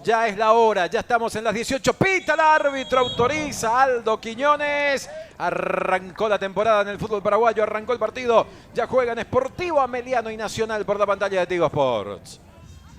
Ya es la hora, ya estamos en las 18. Pita el árbitro, autoriza Aldo Quiñones. Arrancó la temporada en el fútbol paraguayo, arrancó el partido. Ya juegan Sportivo Ameliano y Nacional por la pantalla de Tigo Sports.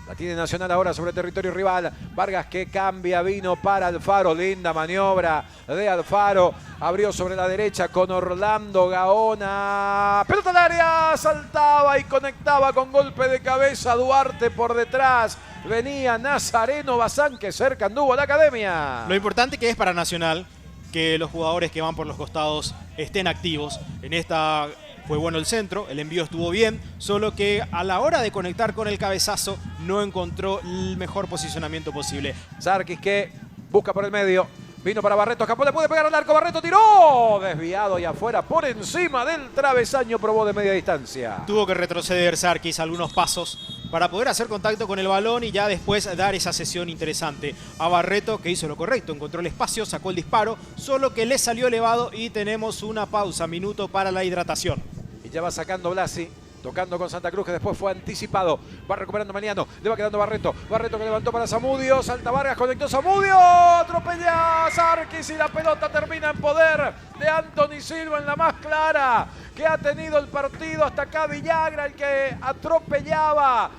La tiene Nacional ahora sobre territorio rival. Vargas que cambia, vino para Alfaro. Linda maniobra de Alfaro. Abrió sobre la derecha con Orlando Gaona. Pelota al área, saltaba y conectaba con golpe de cabeza. Duarte por detrás. Venía Nazareno Bazán que cerca anduvo la academia. Lo importante que es para Nacional que los jugadores que van por los costados estén activos. En esta fue bueno el centro, el envío estuvo bien, solo que a la hora de conectar con el cabezazo no encontró el mejor posicionamiento posible. Sarkis que busca por el medio. Vino para Barreto, escapó, le puede pegar al arco, Barreto tiró, desviado y afuera, por encima del travesaño, probó de media distancia. Tuvo que retroceder Sarkis algunos pasos para poder hacer contacto con el balón y ya después dar esa sesión interesante a Barreto, que hizo lo correcto, encontró el espacio, sacó el disparo, solo que le salió elevado y tenemos una pausa, minuto para la hidratación. Y ya va sacando Blasi. Tocando con Santa Cruz, que después fue anticipado. Va recuperando Meliano. Le va quedando Barreto. Barreto que levantó para Zamudio. Salta Vargas, conectó Zamudio. Atropella a Sarkis y la pelota termina en poder de Anthony Silva en la más clara que ha tenido el partido. Hasta acá Villagra, el que atropellaba.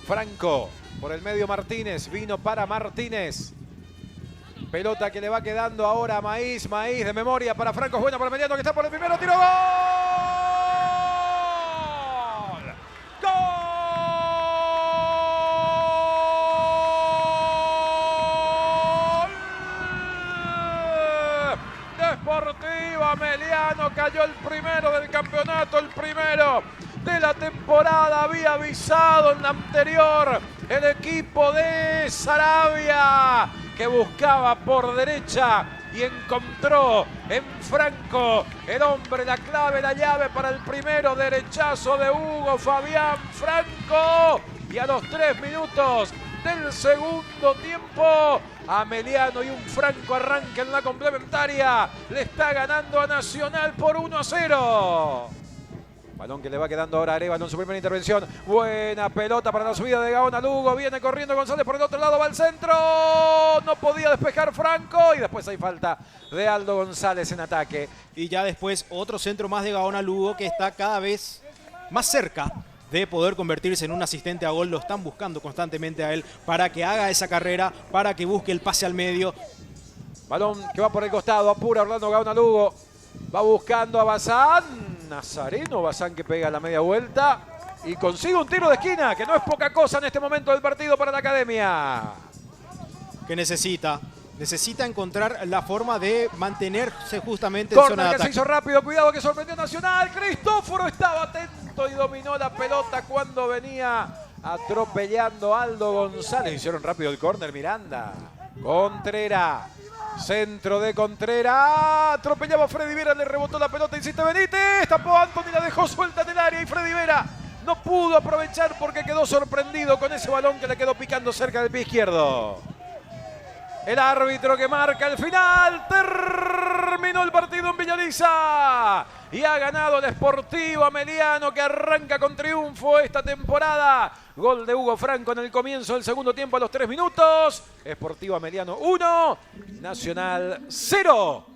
Franco por el medio Martínez. Vino para Martínez. Pelota que le va quedando ahora a Maíz. Maíz de memoria para Franco. Es buena para Meliano que está por el primero. Tiro. ¡Gol! Sportivo Ameliano, cayó el primero del campeonato, el primero de la temporada. Había avisado en la anterior el equipo de Sarabia, que buscaba por derecha y encontró en Franco el hombre, la clave, la llave para el primero. Derechazo de Hugo Fabián Franco. Y a los 3 minutos del segundo tiempo, Ameliano y un Franco arranca en la complementaria. Le está ganando a Nacional por 1-0. Balón que le va quedando ahora a Arevalo en su primera intervención. Buena pelota para la subida de Gaona Lugo. Viene corriendo González por el otro lado, va al centro. No podía despejar Franco. Y después hay falta de Aldo González en ataque. Y ya después otro centro más de Gaona Lugo, que está cada vez más cerca de poder convertirse en un asistente a gol. Lo están buscando constantemente a él para que haga esa carrera, para que busque el pase al medio. Balón que va por el costado, apura Orlando Gaona Lugo. Va buscando a Bazán. Nazareno Bazán que pega la media vuelta y consigue un tiro de esquina, que no es poca cosa en este momento del partido para la academia. Que necesita encontrar la forma de mantenerse justamente en zona de Corner que ataque. se hizo rápido, cuidado que sorprendió Nacional. Cristóforo estaba atento y dominó la pelota cuando venía atropellando Aldo González. Hicieron rápido el córner, Miranda. Contreras. Centro de Contreras. Atropellaba a Freddy Vera, le rebotó la pelota. Insiste Benítez. Tapó a Anthony, la dejó suelta en el área. Y Freddy Vera no pudo aprovechar porque quedó sorprendido con ese balón que le quedó picando cerca del pie izquierdo. El árbitro que marca el final. Terminó el partido en Villaliza. Y ha ganado el Sportivo Ameliano, que arranca con triunfo esta temporada. Gol de Hugo Franco en el comienzo del segundo tiempo a los 3 minutos. Sportivo Ameliano 1, Nacional 0.